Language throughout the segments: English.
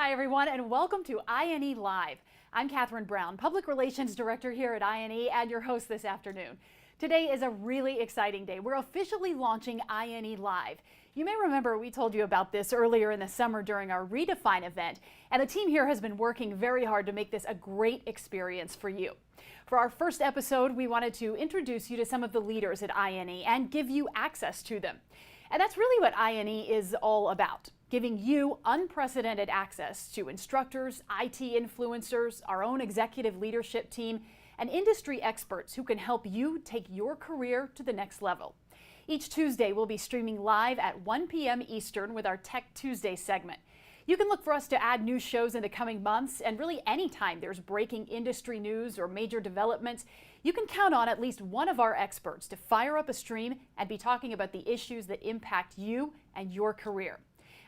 Hi, everyone, and welcome to INE Live. I'm Kathryn Brown, Public Relations Director here at INE and your host this afternoon. Today is a really exciting day. We're officially launching INE Live. You may remember we told you about this earlier in the summer during our Redefine event, and the team here has been working very hard to make this a great experience for you. For our first episode, we wanted to introduce you to some of the leaders at INE and give you access to them. And that's really what INE is all about, giving you unprecedented access to instructors, IT influencers, our own executive leadership team, and industry experts who can help you take your career to the next level. Each Tuesday, we'll be streaming live at 1 p.m. Eastern with our Tech Tuesday segment. You can look for us to add new shows in the coming months, and really anytime there's breaking industry news or major developments, you can count on at least one of our experts to fire up a stream and be talking about the issues that impact you and your career.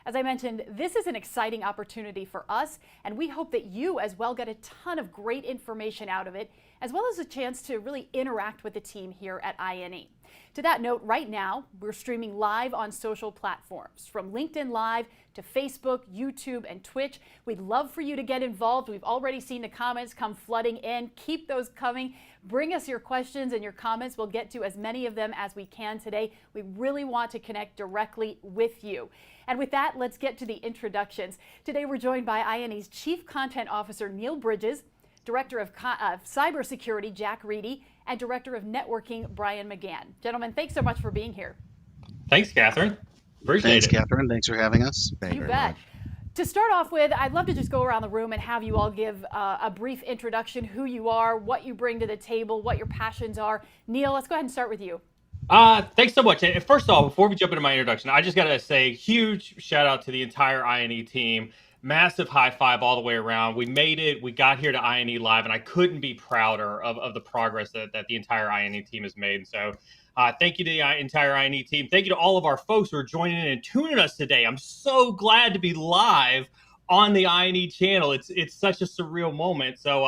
As I mentioned, this is an exciting opportunity for us, and we hope that you as well get a ton of great information out of it, as well as a chance to really interact with the team here at INE. To that note, right now, we're streaming live on social platforms, from LinkedIn Live to Facebook, YouTube, and Twitch. We'd love for you to get involved. We've already seen the comments come flooding in. Keep those coming. Bring us your questions and your comments. We'll get to as many of them as we can today. We really want to connect directly with you. And with that, let's get to the introductions. Today, we're joined by INE's Chief Content Officer, Neal Bridges, Director of Cybersecurity, Jack Reedy, and Director of Networking, Brian McGahan. Gentlemen, thanks so much for being here. Thanks, Kathryn. Appreciate it. Thanks, Kathryn. Thanks for having us. You bet. To start off with, I'd love to just go around the room and have you all give a brief introduction, who you are, what you bring to the table, what your passions are. Neal, let's go ahead and start with you. Thanks so much. And first of all, before we jump into my introduction, I just got to say huge shout out to the entire INE team. Massive high five all the way around. We made it. We got here to INE Live, and I couldn't be prouder of the progress that the entire INE team has made. So thank you to the entire INE team. Thank you to all of our folks who are joining in and tuning us today. I'm so glad to be live on the INE channel. It's such a surreal moment. So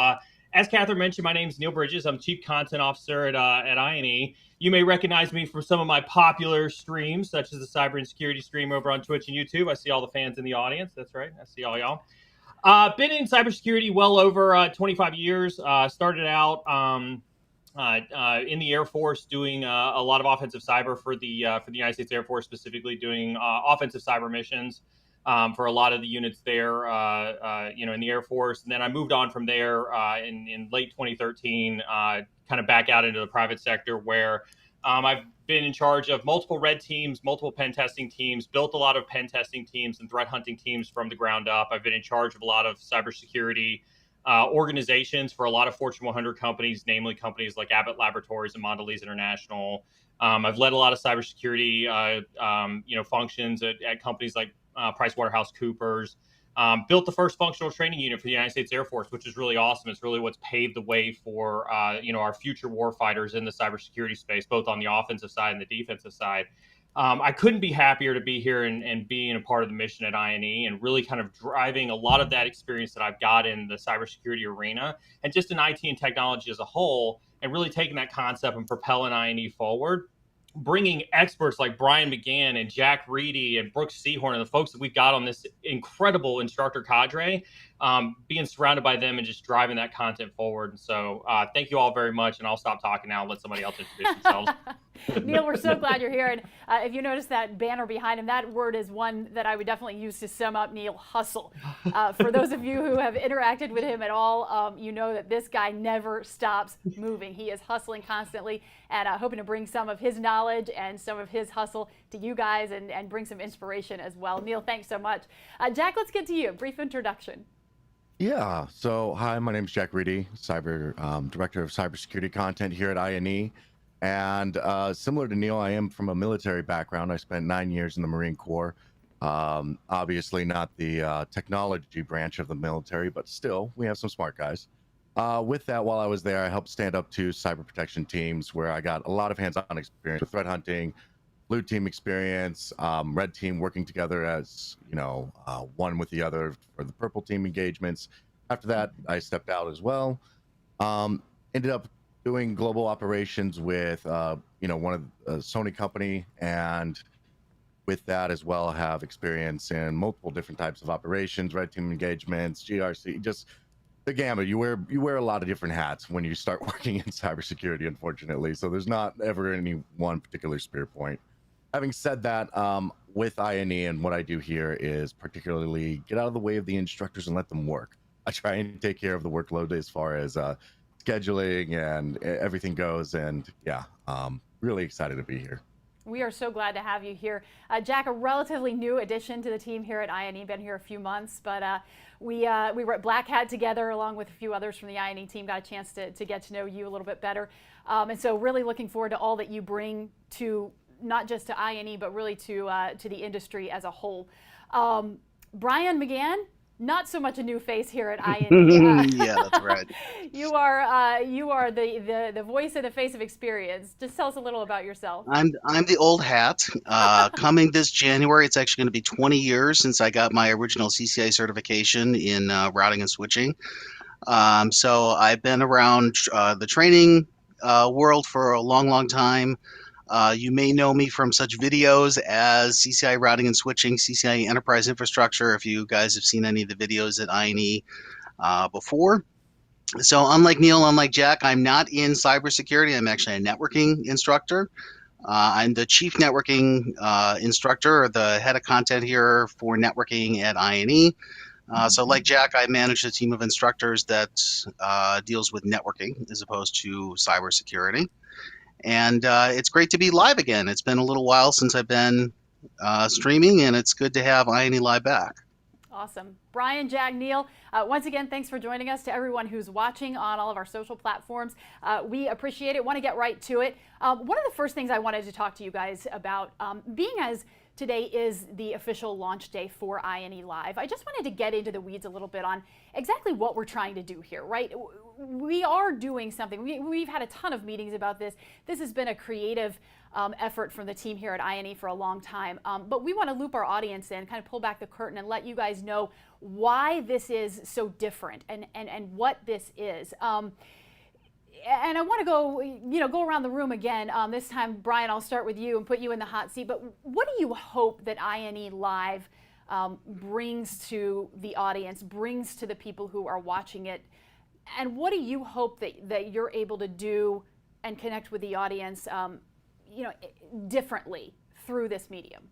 as Kathryn mentioned, my name is Neal Bridges. I'm Chief Content Officer at INE. You may recognize me from some of my popular streams, such as the cyber and security stream over on Twitch and YouTube. I see all the fans in the audience. That's right. I see all y'all. Been in cybersecurity well over 25 years. Started out in the Air Force doing a lot of offensive cyber for the United States Air Force, specifically doing offensive cyber missions for a lot of the units there, in the Air Force. And then I moved on from there in late 2013, kind of back out into the private sector, where I've been in charge of multiple red teams, multiple pen testing teams, built a lot of pen testing teams and threat hunting teams from the ground up. I've been in charge of a lot of cybersecurity organizations for a lot of Fortune 100 companies, namely companies like Abbott Laboratories and Mondelez International. I've led a lot of cybersecurity, functions at companies like PricewaterhouseCoopers. Built the first functional training unit for the United States Air Force, which is really awesome. It's really what's paved the way for our future warfighters in the cybersecurity space, both on the offensive side and the defensive side. I couldn't be happier to be here and being a part of the mission at INE and really kind of driving a lot of that experience that I've got in the cybersecurity arena and just in IT and technology as a whole, and really taking that concept and propelling INE forward. Bringing experts like Brian McGahan and Jack Reedy and Brooks Seahorn and the folks that we've got on this incredible instructor cadre, being surrounded by them and just driving that content forward. And so thank you all very much. And I'll stop talking now and let somebody else introduce themselves. Neal, we're so glad you're here. And if you notice that banner behind him, that word is one that I would definitely use to sum up Neal: hustle. For those of you who have interacted with him at all, you know that this guy never stops moving. He is hustling constantly and hoping to bring some of his knowledge and some of his hustle to you guys and bring some inspiration as well. Neal, thanks so much. Jack, let's get to you. Brief introduction. Yeah. So, hi, my name is Jack Reedy, Director of Cybersecurity Content here at INE. And similar to Neal, I am from a military background. I spent 9 years in the Marine Corps. Obviously not the technology branch of the military, but still, we have some smart guys. With that, while I was there, I helped stand up 2 cyber protection teams where I got a lot of hands-on experience with threat hunting, blue team experience, red team working together as, one with the other for the purple team engagements. After that, I stepped out as well. Ended up doing global operations with, one of the Sony company, and with that as well, have experience in multiple different types of operations, red team engagements, GRC, just the gamut. You wear a lot of different hats when you start working in cybersecurity, unfortunately. So there's not ever any one particular spear point. Having said that, with INE and what I do here is particularly get out of the way of the instructors and let them work. I try and take care of the workload as far as scheduling and everything goes. And yeah, really excited to be here. We are so glad to have you here. Jack, a relatively new addition to the team here at INE, been here a few months, but we were at Black Hat together along with a few others from the INE team, got a chance to get to know you a little bit better. And so really looking forward to all that you bring to not just to INE, but really to the industry as a whole. Brian McGahan, not so much a new face here at INE. Yeah, that's right. You are the voice and the face of experience. Just tell us a little about yourself. I'm the old hat. Coming this January, it's actually going to be 20 years since I got my original CCI certification in routing and switching. So I've been around the training world for a long, long time. You may know me from such videos as CCI routing and switching, CCI enterprise infrastructure, if you guys have seen any of the videos at INE before. So unlike Neal, unlike Jack, I'm not in cybersecurity. I'm actually a networking instructor. I'm the chief networking instructor, or the head of content here for networking at INE. So like Jack, I manage a team of instructors that deals with networking as opposed to cybersecurity. And it's great to be live again. It's been a little while since I've been streaming, and it's good to have INE Live back. Awesome. Brian, Jack, Neal, once again, thanks for joining us. To everyone who's watching on all of our social platforms, we appreciate it. Want to get right to it. One of the first things I wanted to talk to you guys about, being as today is the official launch day for INE Live, I just wanted to get into the weeds a little bit on exactly what we're trying to do here, right? We are doing something. We've had a ton of meetings about this. This has been a creative effort from the team here at INE for a long time, but we want to loop our audience in, kind of pull back the curtain and let you guys know why this is so different and what this is. And I want to go around the room again. This time, Brian, I'll start with you and put you in the hot seat. But what do you hope that INE Live brings to the audience, brings to the people who are watching it? And what do you hope that you're able to do and connect with the audience, differently through this medium?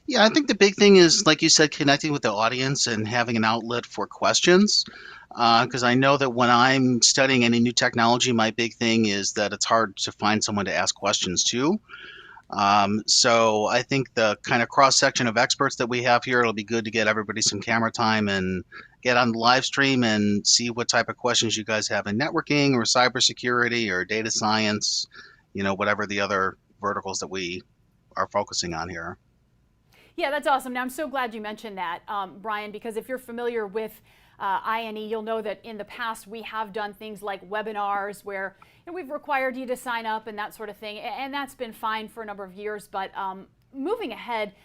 Yeah, I think the big thing is, like you said, connecting with the audience and having an outlet for questions. Because I know that when I'm studying any new technology, my big thing is that it's hard to find someone to ask questions to. So I think the kind of cross-section of experts that we have here, it'll be good to get everybody some camera time and get on the live stream and see what type of questions you guys have in networking or cybersecurity or data science, whatever the other verticals that we are focusing on here. Yeah, that's awesome. Now, I'm so glad you mentioned that, Brian, because if you're familiar with INE, you'll know that in the past we have done things like webinars where we've required you to sign up and that sort of thing, and that's been fine for a number of years. But moving ahead,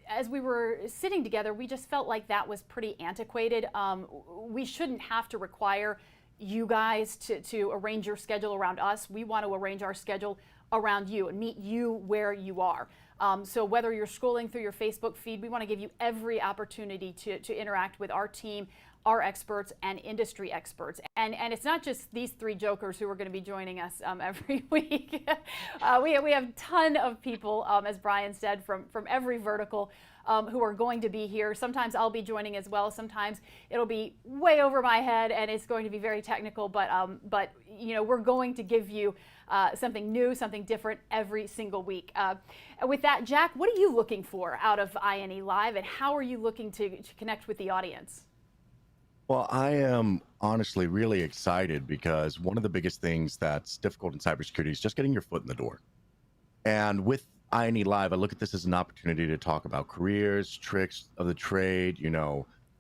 as we were sitting together, we just felt like that was pretty antiquated. We shouldn't have to require you guys to arrange your schedule around us. We want to arrange our schedule around you and meet you where you are. So whether you're scrolling through your Facebook feed, we want to give you every opportunity to interact with our team, our experts, and industry experts. And it's not just these three jokers who are going to be joining us every week. We have a ton of people, as Brian said, from every vertical who are going to be here. Sometimes I'll be joining as well. Sometimes it'll be way over my head and it's going to be very technical, but we're going to give you something new, something different every single week. With that, Jack, what are you looking for out of INE Live, and how are you looking to connect with the audience? Well, I am honestly really excited because one of the biggest things that's difficult in cybersecurity is just getting your foot in the door. And with INE Live, I look at this as an opportunity to talk about careers, tricks of the trade,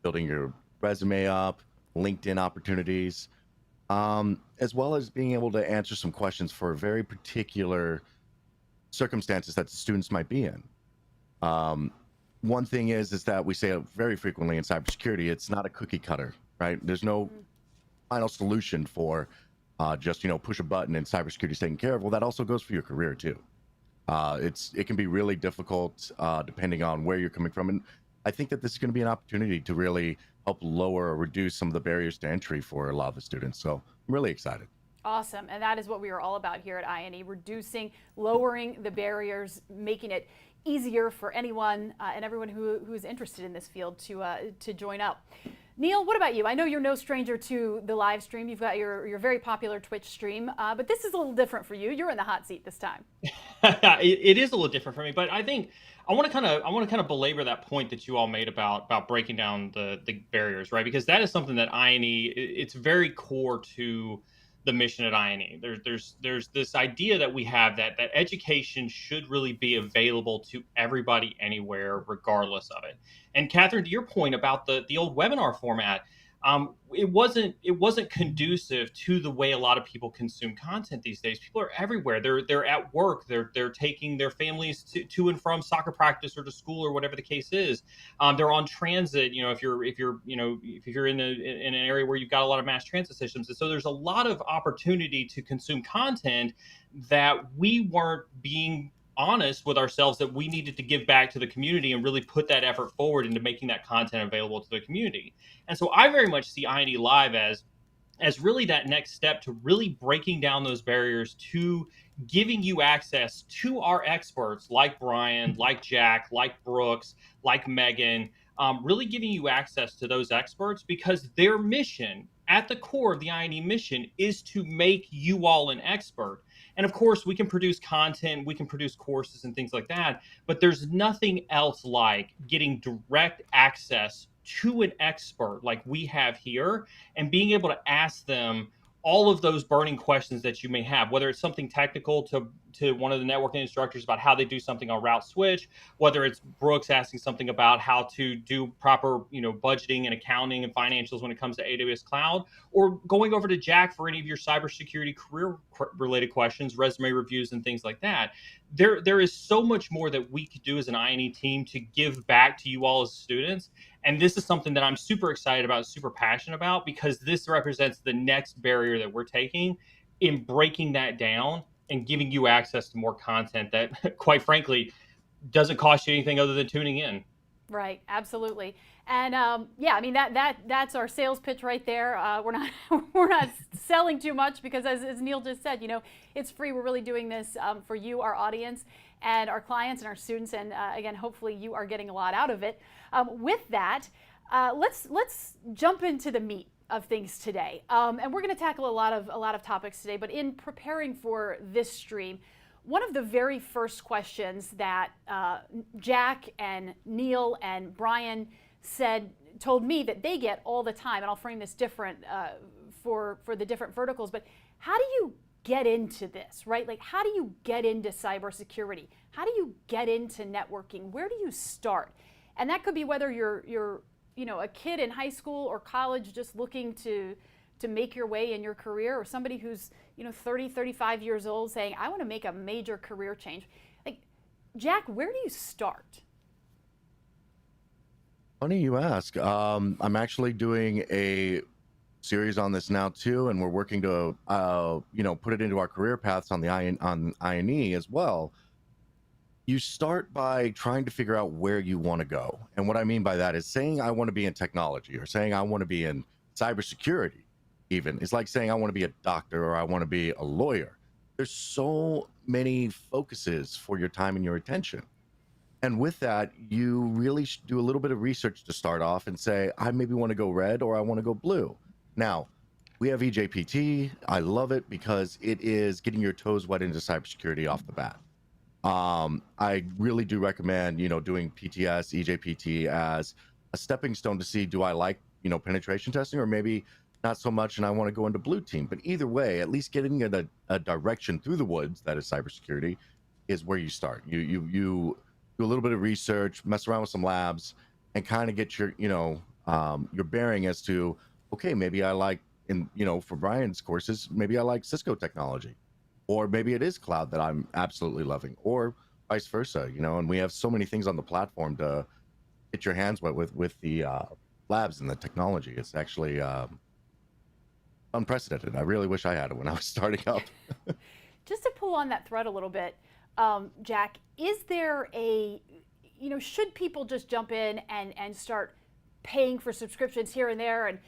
building your resume up, LinkedIn opportunities, as well as being able to answer some questions for very particular circumstances that the students might be in. One thing is that we say very frequently in cybersecurity, it's not a cookie cutter, right? There's no final solution for just, push a button and cybersecurity is taken care of. Well, that also goes for your career too. It can be really difficult depending on where you're coming from, and I think that this is going to be an opportunity to really help lower or reduce some of the barriers to entry for a lot of the students. So I'm really excited. Awesome. And that is what we are all about here at INE, reducing, lowering the barriers, making it easier for anyone and everyone who's interested in this field to join up. Neal, what about you? I know you're no stranger to the live stream. You've got your very popular Twitch stream, but this is a little different for you. You're in the hot seat this time. It is a little different for me, but I think I want to kind of belabor that point that you all made about breaking down the barriers, right? Because that is something that INE, it's very core to the mission at INE. There's this idea that we have that education should really be available to everybody anywhere, regardless of it. And Kathryn, to your point about the old webinar format, it wasn't conducive to the way a lot of people consume content these days. People are everywhere. They're at work. They're taking their families to and from soccer practice or to school or whatever the case is. They're on transit. You know, if you're in an area where you've got a lot of mass transit systems, and so there's a lot of opportunity to consume content that we weren't being honest with ourselves that we needed to give back to the community and really put that effort forward into making that content available to the community. And so I very much see INE Live as really that next step to really breaking down those barriers to giving you access to our experts like Brian, like Jack, like Brooks, like Megan, really giving you access to those experts because their mission at the core of the INE mission is to make you all an expert. And of course, we can produce content, we can produce courses and things like that, but there's nothing else like getting direct access to an expert like we have here and being able to ask them all of those burning questions that you may have, whether it's something technical to one of the networking instructors about how they do something on route switch, whether it's Brooks asking something about how to do proper, budgeting and accounting and financials when it comes to AWS Cloud, or going over to Jack for any of your cybersecurity career related questions, resume reviews, and things like that. There is so much more that we could do as an INE team to give back to you all as students. And this is something that I'm super excited about, super passionate about, because this represents the next barrier that we're taking in breaking that down and giving you access to more content that, quite frankly, doesn't cost you anything other than tuning in. Right, absolutely. And I mean that's our sales pitch right there. We're not selling too much because as Neal just said, it's free. We're really doing this for you, our audience, and our clients and our students. And again, hopefully you are getting a lot out of it. With that, let's jump into the meat of things today. And we're going to tackle a lot of topics today. But in preparing for this stream, one of the very first questions that Jack and Neal and Brian told me that they get all the time, and I'll frame this different for the different verticals, but how do you get into this, right? Like, how do you get into cybersecurity? How do you get into networking? Where do you start? And that could be whether you're a kid in high school or college just looking to make your way in your career, or somebody who's 30, 35 years old saying, I want to make a major career change. Like, Jack, where do you start? Funny you ask. I'm actually doing a series on this now too, and we're working to put it into our career paths on the INE as well. You start by trying to figure out where you want to go. And what I mean by that is saying I want to be in technology, or saying I want to be in cybersecurity even. It's like saying I want to be a doctor or I want to be a lawyer. There's so many focuses for your time and your attention. And with that, you really should do a little bit of research to start off and say, I maybe want to go red or I want to go blue. Now, we have EJPT. I love it because it is getting your toes wet into cybersecurity off the bat. I really do recommend, doing PTS, EJPT as a stepping stone to see, do I like, penetration testing, or maybe not so much and I want to go into blue team. But either way, at least getting in a direction through the woods that is cybersecurity is where you start. You do a little bit of research, mess around with some labs, and kind of get your bearing as to, okay, maybe I like, for Brian's courses, maybe I like Cisco technology, or maybe it is cloud that I'm absolutely loving, or vice versa, and we have so many things on the platform to get your hands wet with the labs and the technology. It's actually unprecedented. I really wish I had it when I was starting up. Just to pull on that thread a little bit, Jack, is there should people just jump in and start paying for subscriptions here and there and,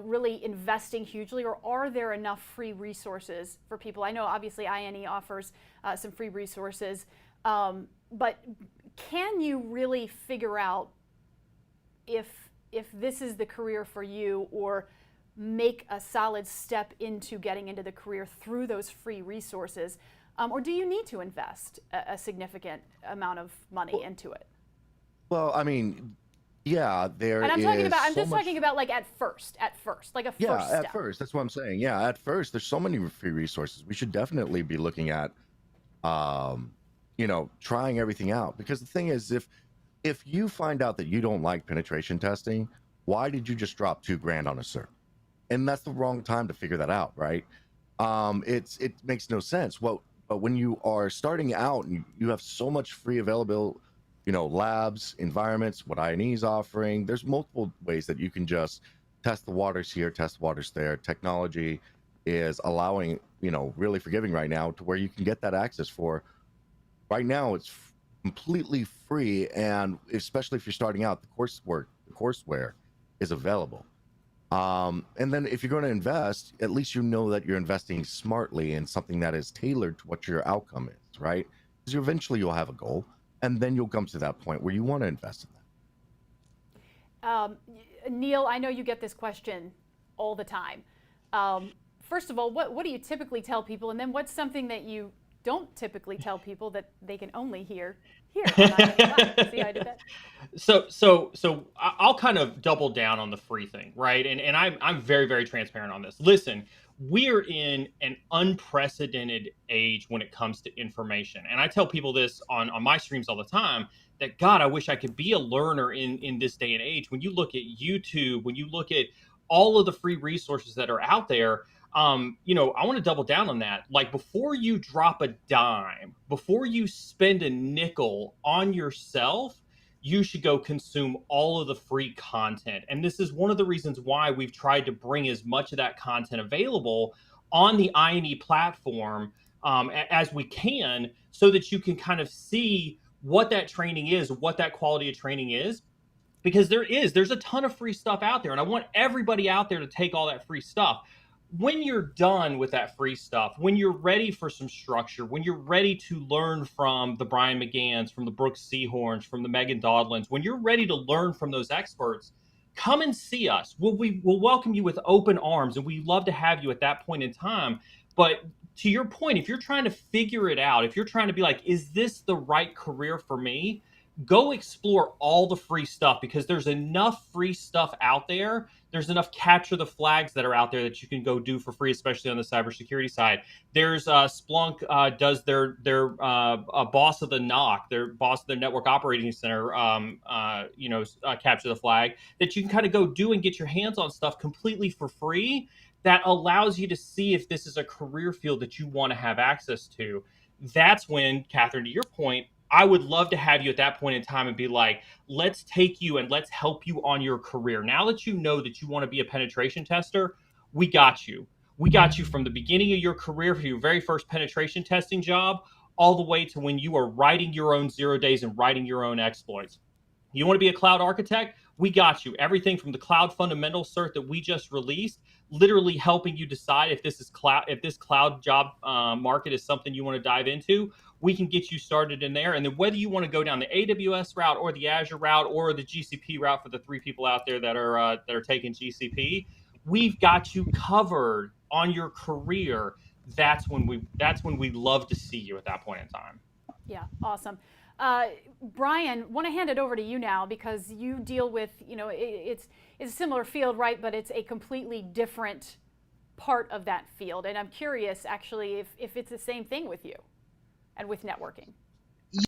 really investing hugely, or are there enough free resources for people? I know obviously INE offers some free resources, but can you really figure out if this is the career for you, or make a solid step into getting into the career through those free resources? Or do you need to invest a significant amount of money into it? Well, I mean, yeah, there and I'm is talking about, I'm so just much. talking about like at first, like a Yeah, first step. at first, that's what I'm saying. Yeah, at first, there's so many free resources. We should definitely be looking at, trying everything out. Because the thing is, if you find out that you don't like penetration testing, why did you just drop $2,000 on a cert? And that's the wrong time to figure that out, right? It makes no sense. Well, but when you are starting out and you have so much free available, labs, environments, what INE is offering, there's multiple ways that you can just test the waters here, test the waters there. Technology is allowing, really forgiving right now, to where you can get that access for. Right now, it's completely free, and especially if you're starting out, the courseware is available. And then if you're going to invest, at least you know that you're investing smartly in something that is tailored to what your outcome is, right? Because eventually you'll have a goal, and then you'll come to that point where you want to invest in that. Neal, I know you get this question all the time. First of all, what do you typically tell people? And then what's something that you don't typically tell people that they can only hear here on INE Live? See how I did that? So I'll kind of double down on the free thing, right? And I'm very, very transparent on this. Listen, we're in an unprecedented age when it comes to information. And I tell people this on my streams all the time, that God, I wish I could be a learner in this day and age. When you look at YouTube, when you look at all of the free resources that are out there, I want to double down on that. Like, before you drop a dime, before you spend a nickel on yourself, you should go consume all of the free content. And this is one of the reasons why we've tried to bring as much of that content available on the INE platform as we can, so that you can kind of see what that training is, what that quality of training is. Because there's a ton of free stuff out there, and I want everybody out there to take all that free stuff. When you're done with that free stuff, when you're ready for some structure, when you're ready to learn from the Brian McGahans, from the Brooke Seahorns, from the Megan Dodlins, when you're ready to learn from those experts, come and see us. We'll welcome you with open arms, and we'd love to have you at that point in time. But to your point, if you're trying to figure it out, if you're trying to be like, is this the right career for me? Go explore all the free stuff, because there's enough free stuff out there. There's enough capture the flags that are out there that you can go do for free, especially on the cybersecurity side. There's Splunk does their boss of the NOC, their boss of their network operating center, capture the flag, that you can kind of go do and get your hands on stuff completely for free, that allows you to see if this is a career field that you want to have access to. That's when, Kathryn, to your point, I would love to have you at that point in time and be like, let's take you and let's help you on your career. Now that you know that you want to be a penetration tester, we got you. We got you from the beginning of your career, for your very first penetration testing job, all the way to when you are writing your own 0 days and writing your own exploits. You want to be a cloud architect? We got you. Everything from the cloud fundamental cert that we just released, literally helping you decide if this cloud job market is something you want to dive into. We can get you started in there. And then whether you want to go down the AWS route or the Azure route or the GCP route, for the 3 people out there that are taking GCP, we've got you covered on your career. That's when we love to see you at that point in time. Yeah, awesome. Brian, want to hand it over to you now, because you deal with, it's a similar field, right? But it's a completely different part of that field. And I'm curious, actually, if it's the same thing with you and with networking.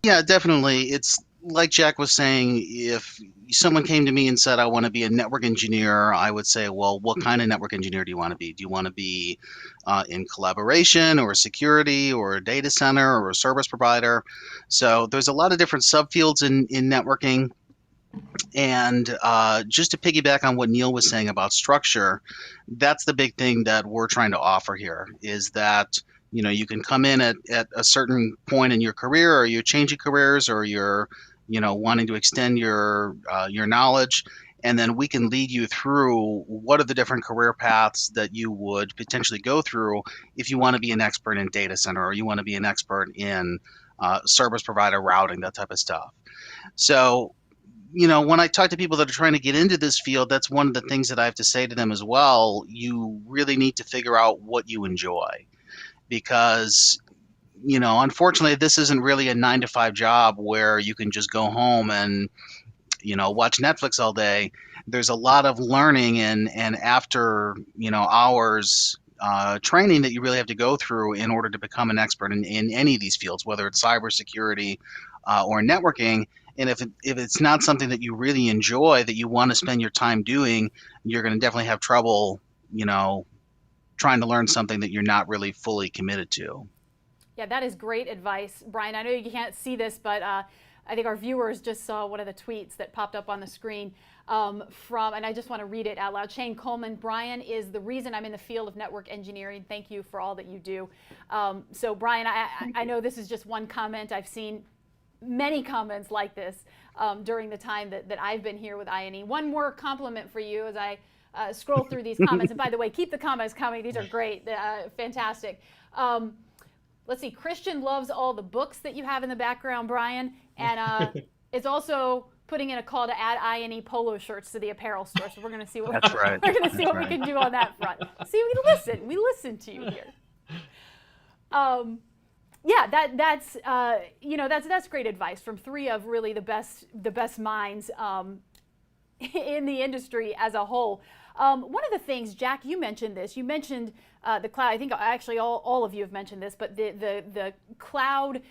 Yeah, definitely. It's like Jack was saying, if someone came to me and said, I want to be a network engineer, I would say, well, what kind of network engineer do you want to be? Do you want to be in collaboration or security or a data center or a service provider? So there's a lot of different subfields in networking. And just to piggyback on what Neal was saying about structure, that's the big thing that we're trying to offer here, is that You can come in at a certain point in your career, or you're changing careers, or you're, wanting to extend your knowledge, and then we can lead you through what are the different career paths that you would potentially go through if you want to be an expert in data center, or you want to be an expert in service provider routing, that type of stuff. So, when I talk to people that are trying to get into this field, that's one of the things that I have to say to them as well. You really need to figure out what you enjoy, because unfortunately, this isn't really a 9 to 5 job where you can just go home and watch Netflix all day. There's a lot of learning and after hours training that you really have to go through in order to become an expert in any of these fields, whether it's cybersecurity or networking. And if it's not something that you really enjoy, that you want to spend your time doing, you're going to definitely have trouble, trying to learn something that you're not really fully committed to. Yeah, that is great advice, Brian. I know you can't see this, but I think our viewers just saw one of the tweets that popped up on the screen and I just want to read it out loud. Shane Coleman: Brian is the reason I'm in the field of network engineering. Thank you for all that you do. So Brian, I know this is just one comment. I've seen many comments like this during the time that I've been here with INE. One more compliment for you as I scroll through these comments. And by the way, keep the comments coming. These are great, fantastic. Let's see, Christian loves all the books that you have in the background, Brian, and is also putting in a call to add INE polo shirts to the apparel store. So we're going to see what That's right. we're going to see what we can do on that front. See, we listen to you here. Yeah, that's great advice from three of really the best minds in the industry as a whole. One of the things, Jack, you mentioned this. You mentioned the cloud. I think actually all of you have mentioned this, but the cloud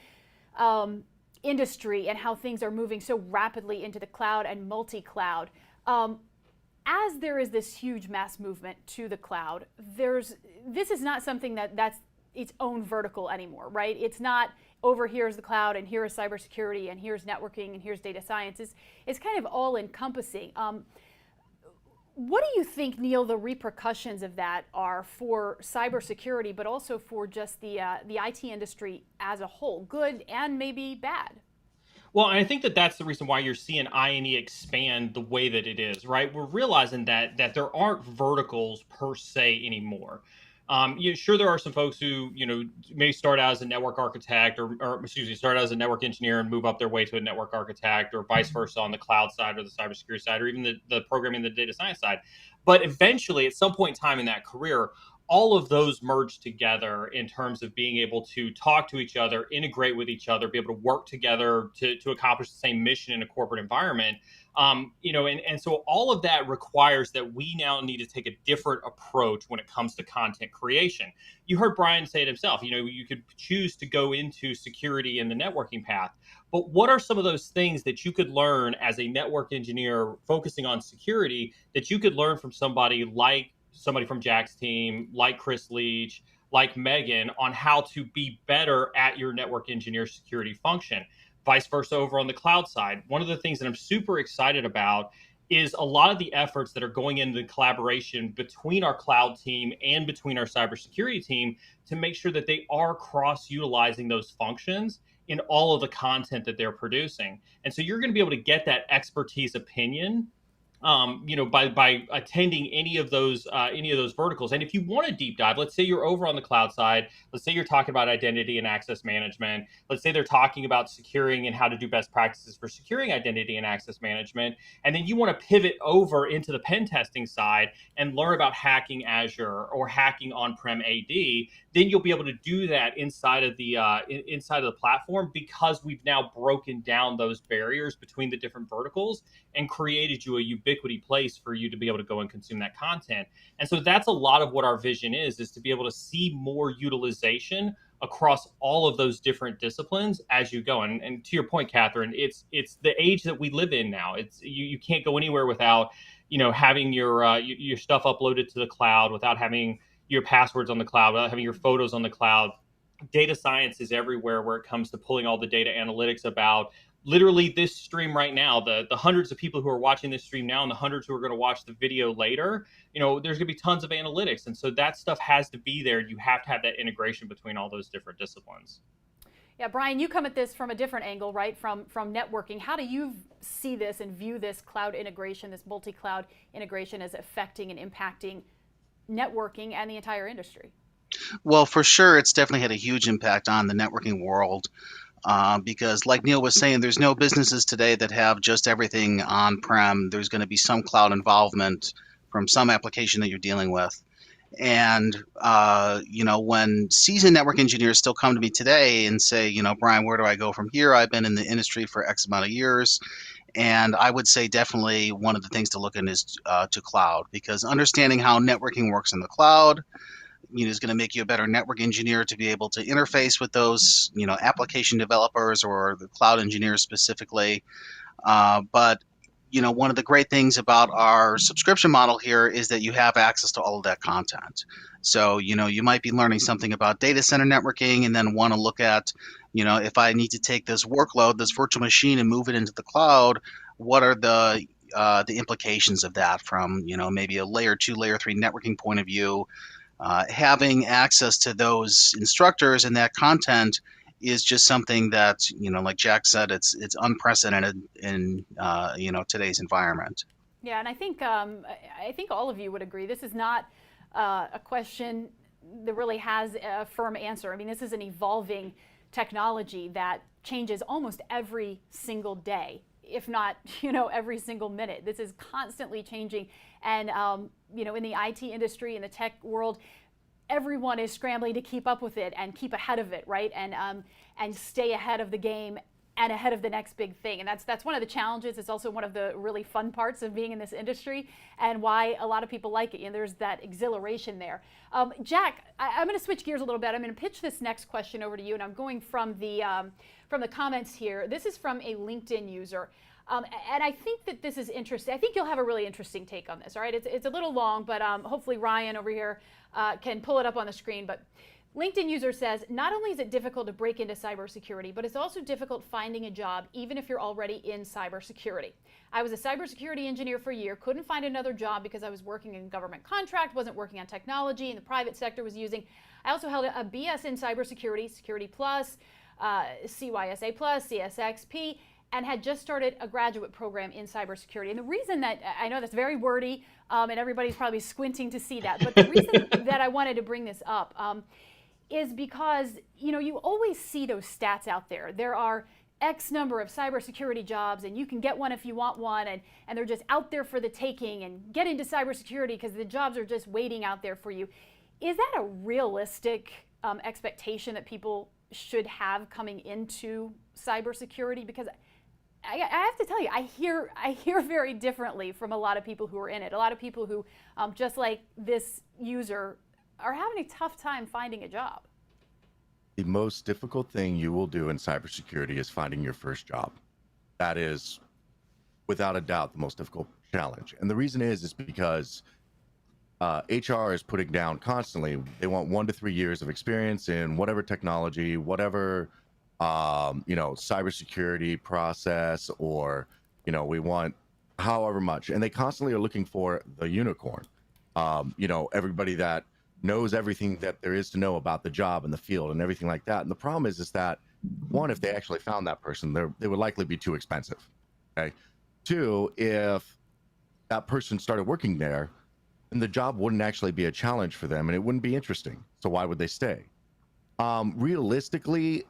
industry and how things are moving so rapidly into the cloud and multi-cloud. As there is this huge mass movement to the cloud, this is not something that's its own vertical anymore, right? It's not over here's the cloud and here is cybersecurity and here's networking and here's data science. It's kind of all encompassing. What do you think, Neal, the repercussions of that are for cybersecurity, but also for just the IT industry as a whole, good and maybe bad? Well, and I think that's the reason why you're seeing INE expand the way that it is, right? We're realizing that there aren't verticals per se anymore. Sure, there are some folks who, may start out as a network architect or start out as a network engineer and move up their way to a network architect, or vice versa on the cloud side or the cybersecurity side, or even the programming, the data science side. But eventually, at some point in time in that career, all of those merge together in terms of being able to talk to each other, integrate with each other, be able to work together to accomplish the same mission in a corporate environment. And so all of that requires that we now need to take a different approach when it comes to content creation. You heard Brian say it himself, you could choose to go into security and the networking path, but what are some of those things that you could learn as a network engineer focusing on security that you could learn from somebody from Jack's team, like Chris Leach, like Megan, on how to be better at your network engineer security function? Vice versa over on the cloud side. One of the things that I'm super excited about is a lot of the efforts that are going into the collaboration between our cloud team and between our cybersecurity team to make sure that they are cross-utilizing those functions in all of the content that they're producing. And so you're going to be able to get that expertise opinion by attending any of those verticals. And if you want to deep dive, let's say you're over on the cloud side, let's say you're talking about identity and access management, let's say they're talking about securing and how to do best practices for securing identity and access management, and then you want to pivot over into the pen testing side and learn about hacking Azure or hacking on-prem AD, then you'll be able to do that inside of the platform, because we've now broken down those barriers between the different verticals and created you a ubiquity place for you to be able to go and consume that content. And so that's a lot of what our vision is to be able to see more utilization across all of those different disciplines as you go. And to your point, Kathryn, it's the age that we live in now. It's you can't go anywhere without having your stuff uploaded to the cloud, without having your passwords on the cloud, without having your photos on the cloud. Data science is everywhere where it comes to pulling all the data analytics about literally this stream right now, the hundreds of people who are watching this stream now and the hundreds who are going to watch the video later, there's going to be tons of analytics. And so that stuff has to be there. You have to have that integration between all those different disciplines. Yeah, Brian, you come at this from a different angle, right? From networking. How do you see this and view this cloud integration, this multi-cloud integration, as affecting and impacting networking and the entire industry? Well, for sure, it's definitely had a huge impact on the networking world. Because like Neal was saying, there's no businesses today that have just everything on-prem. There's going to be some cloud involvement from some application that you're dealing with. And, when seasoned network engineers still come to me today and say, Brian, where do I go from here? I've been in the industry for X amount of years. And I would say definitely one of the things to look in is to cloud, because understanding how networking works in the cloud, is going to make you a better network engineer to be able to interface with those, application developers or the cloud engineers specifically. But one of the great things about our subscription model here is that you have access to all of that content. So, you might be learning something about data center networking and then want to look at, if I need to take this workload, this virtual machine, and move it into the cloud, what are the implications of that from, maybe a layer 2, layer 3 networking point of view. Having access to those instructors and that content is just something that, like Jack said, it's unprecedented in today's environment. Yeah, and I think all of you would agree. This is not a question that really has a firm answer. I mean, this is an evolving technology that changes almost every single day, if not, every single minute. This is constantly changing. And, in the IT industry, in the tech world, everyone is scrambling to keep up with it and keep ahead of it, right? And stay ahead of the game and ahead of the next big thing. And that's one of the challenges. It's also one of the really fun parts of being in this industry and why a lot of people like it. There's that exhilaration there. Jack, I'm going to switch gears a little bit. I'm going to pitch this next question over to you, and I'm going from the comments here. This is from a LinkedIn user. And I think that this is interesting. I think you'll have a really interesting take on this, all right? It's a little long, but hopefully Ryan over here can pull it up on the screen. But LinkedIn user says, not only is it difficult to break into cybersecurity, but it's also difficult finding a job, even if you're already in cybersecurity. I was a cybersecurity engineer for a year, couldn't find another job because I was working in government contract, wasn't working on technology, and the private sector was using. I also held a BS in cybersecurity, Security Plus, CYSA Plus, CSXP, and had just started a graduate program in cybersecurity. And the reason that, I know that's very wordy, and everybody's probably squinting to see that, but the reason that I wanted to bring this up is because, you always see those stats out there. There are X number of cybersecurity jobs, and you can get one if you want one, and they're just out there for the taking, and get into cybersecurity because the jobs are just waiting out there for you. Is that a realistic expectation that people should have coming into cybersecurity? Because I have to tell you, I hear very differently from a lot of people who are in it. A lot of people who, just like this user, are having a tough time finding a job. The most difficult thing you will do in cybersecurity is finding your first job. That is, without a doubt, the most difficult challenge. And the reason is because HR is putting down constantly. They want 1 to 3 years of experience in whatever technology, whatever cybersecurity process, or, we want however much. And they constantly are looking for the unicorn, everybody that knows everything that there is to know about the job and the field and everything like that. And the problem is that, one, if they actually found that person, they would likely be too expensive. Okay. 2, if that person started working there, then the job wouldn't actually be a challenge for them and it wouldn't be interesting. So why would they stay? Realistically,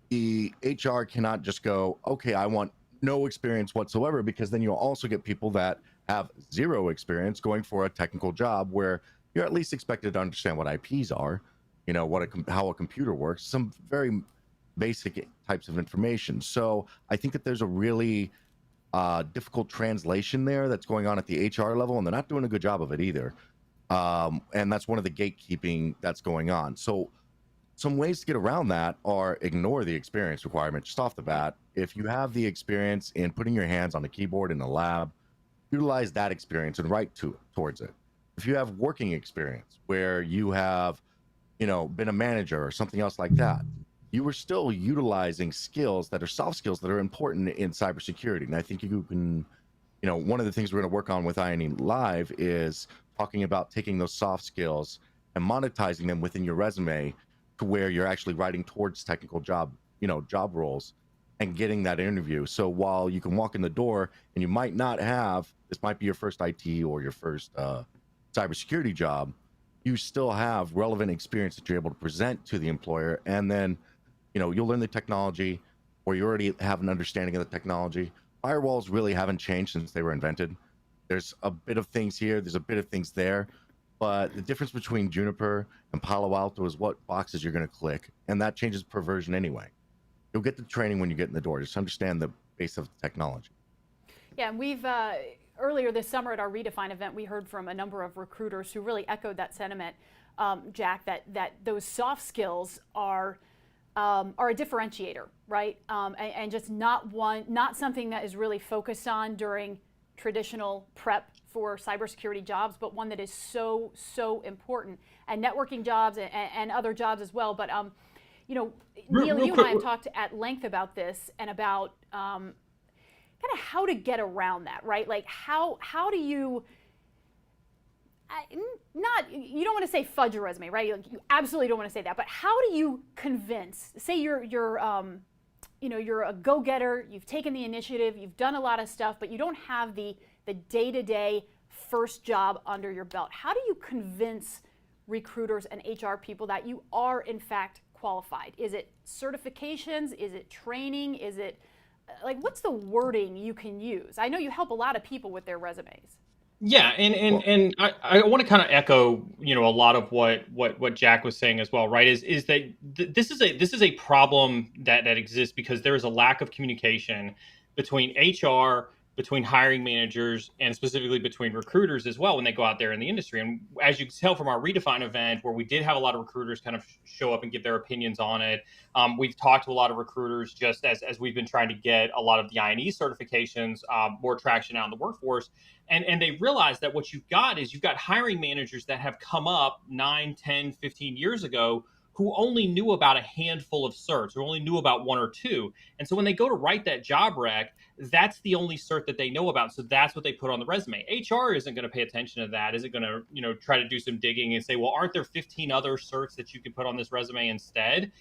the HR cannot just go, okay, I want no experience whatsoever, because then you'll also get people that have 0 experience going for a technical job where you're at least expected to understand what IPs are, how a computer works, some very basic types of information. So I think that there's a really difficult translation there that's going on at the HR level, and they're not doing a good job of it either. And that's one of the gatekeeping that's going on. So some ways to get around that are ignore the experience requirement just off the bat. If you have the experience in putting your hands on the keyboard in the lab, utilize that experience and write towards it. If you have working experience where you have, been a manager or something else like that, you were still utilizing skills that are soft skills that are important in cybersecurity. And I think you can, one of the things we're going to work on with INE Live is talking about taking those soft skills and monetizing them within your resume to where you're actually writing towards technical job roles and getting that interview. So while you can walk in the door and you might not have, this might be your first IT or your first cybersecurity job, you still have relevant experience that you're able to present to the employer. And then, you'll learn the technology, or you already have an understanding of the technology. Firewalls really haven't changed since they were invented. There's a bit of things here, there's a bit of things there, but the difference between Juniper and Palo Alto is what boxes you're going to click, and that changes per version anyway. You'll get the training when you get in the door. Just understand the base of the technology. Yeah, and we've earlier this summer at our Redefine event, we heard from a number of recruiters who really echoed that sentiment, Jack, that those soft skills are a differentiator, right? And just not something that is really focused on during traditional prep for cybersecurity jobs, but one that is so important, and networking jobs and other jobs as well. But Neal, you and I have talked at length about this and about kind of how to get around that, right? Like how do you you don't want to say fudge your resume, right? You absolutely don't want to say that, but how do you convince, say you're a go-getter, you've taken the initiative, you've done a lot of stuff, but you don't have the day-to-day first job under your belt. How do you convince recruiters and HR people that you are in fact qualified? Is it certifications? Is it training? Is it what's the wording you can use? I know you help a lot of people with their resumes. Yeah, and I want to kind of echo, a lot of what Jack was saying as well, right? Is that this is a problem that exists because there is a lack of communication between HR, between hiring managers, and specifically between recruiters as well when they go out there in the industry. And as you can tell from our Redefine event, where we did have a lot of recruiters kind of show up and give their opinions on it, we've talked to a lot of recruiters just as we've been trying to get a lot of the INE certifications, more traction out in the workforce. And they realize that what you've got hiring managers that have come up 9, 10, 15 years ago who only knew about a handful of certs, or only knew about one or two. And so when they go to write that job rec, that's the only cert that they know about. So that's what they put on the resume. HR isn't going to pay attention to that. Isn't going to, try to do some digging and say, well, aren't there 15 other certs that you can put on this resume instead?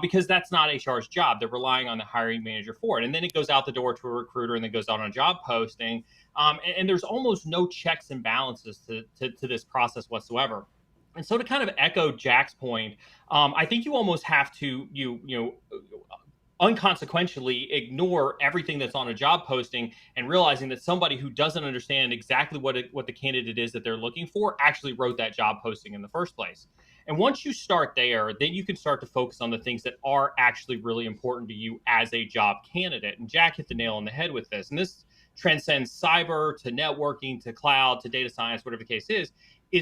Because that's not HR's job. They're relying on the hiring manager for it. And then it goes out the door to a recruiter, and then goes out on a job posting. And there's almost no checks and balances to this process whatsoever. And so to kind of echo Jack's point, I think you almost have to unconsequentially ignore everything that's on a job posting, and realizing that somebody who doesn't understand exactly what the candidate is that they're looking for actually wrote that job posting in the first place. And once you start there, then you can start to focus on the things that are actually really important to you as a job candidate. And Jack hit the nail on the head with this. And this transcends cyber to networking to cloud to data science, whatever the case is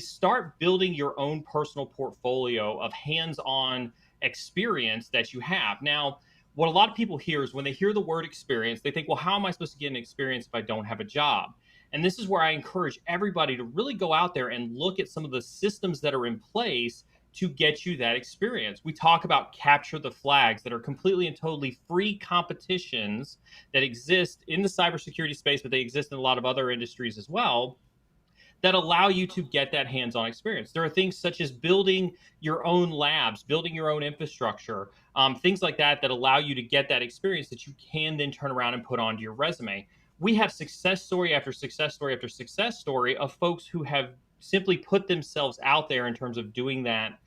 start building your own personal portfolio of hands-on experience that you have. Now, what a lot of people hear is when they hear the word experience, they think, well, how am I supposed to get an experience if I don't have a job? And this is where I encourage everybody to really go out there and look at some of the systems that are in place to get you that experience. We talk about capture the flags that are completely and totally free competitions that exist in the cybersecurity space, but they exist in a lot of other industries as well, that allow you to get that hands-on experience. There are things such as building your own labs, building your own infrastructure, things like that allow you to get that experience that you can then turn around and put onto your resume. We have success story after success story after success story of folks who have simply put themselves out there in terms of doing that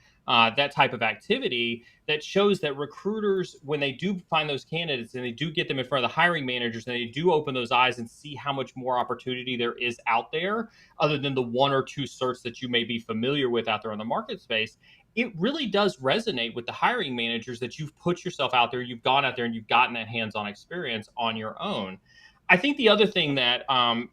type of activity, that shows that recruiters, when they do find those candidates and they do get them in front of the hiring managers, and they do open those eyes and see how much more opportunity there is out there other than the one or two certs that you may be familiar with out there on the market space, it really does resonate with the hiring managers that you've put yourself out there, you've gone out there and you've gotten that hands-on experience on your own. I think the other thing that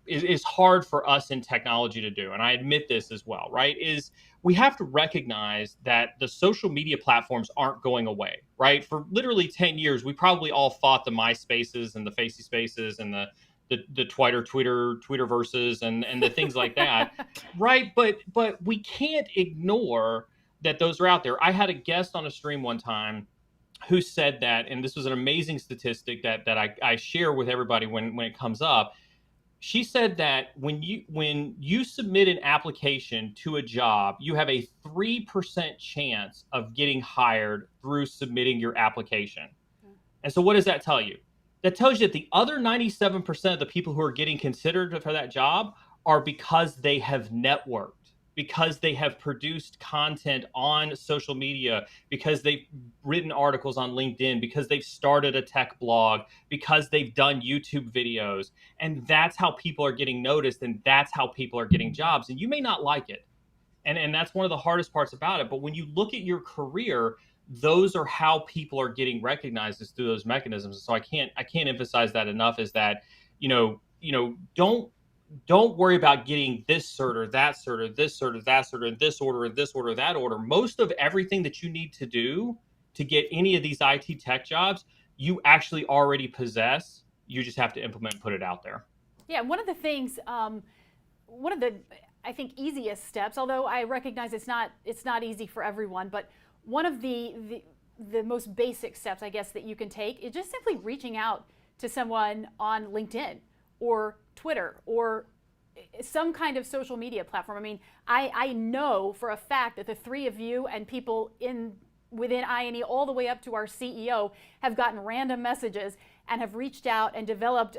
is hard for us in technology to do, and I admit this as well, right, is we have to recognize that the social media platforms aren't going away, right? For literally 10 years, we probably all fought the MySpaces and the Facey Spaces and the Twitterverses and the things like that, right? But we can't ignore that those are out there. I had a guest on a stream one time who said that, and this was an amazing statistic that I share with everybody when it comes up. She said that when you submit an application to a job, you have a 3% chance of getting hired through submitting your application. And so what does that tell you? That tells you that the other 97% of the people who are getting considered for that job are because they have networked, because they have produced content on social media, because they've written articles on LinkedIn, because they've started a tech blog, because they've done YouTube videos. And that's how people are getting noticed, and that's how people are getting jobs. And you may not like it. And that's one of the hardest parts about it. But when you look at your career, those are how people are getting recognized, is through those mechanisms. So I can't emphasize that enough, is that, don't worry about getting this cert or that cert or this cert or that cert or this order or this order or that order. Most of everything that you need to do to get any of these IT tech jobs, you actually already possess. You just have to implement and put it out there. Yeah, one of the things, one of the, I think, easiest steps, although I recognize it's not easy for everyone, but one of the most basic steps, I guess, that you can take is just simply reaching out to someone on LinkedIn or Twitter or some kind of social media platform. I mean, I know for a fact that the three of you and people within INE all the way up to our CEO have gotten random messages and have reached out and developed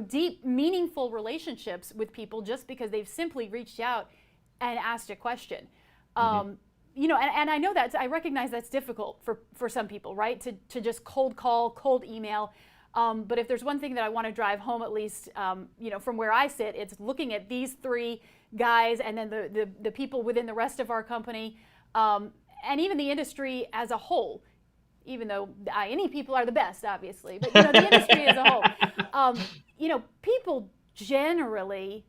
deep, meaningful relationships with people just because they've simply reached out and asked a question. And I know that, I recognize that's difficult for some people, right? To just cold call, cold email. But if there's one thing that I want to drive home, at least, from where I sit, it's looking at these three guys and then the people within the rest of our company, and even the industry as a whole, even though the INE people are the best, obviously, but the industry as a whole. People genuinely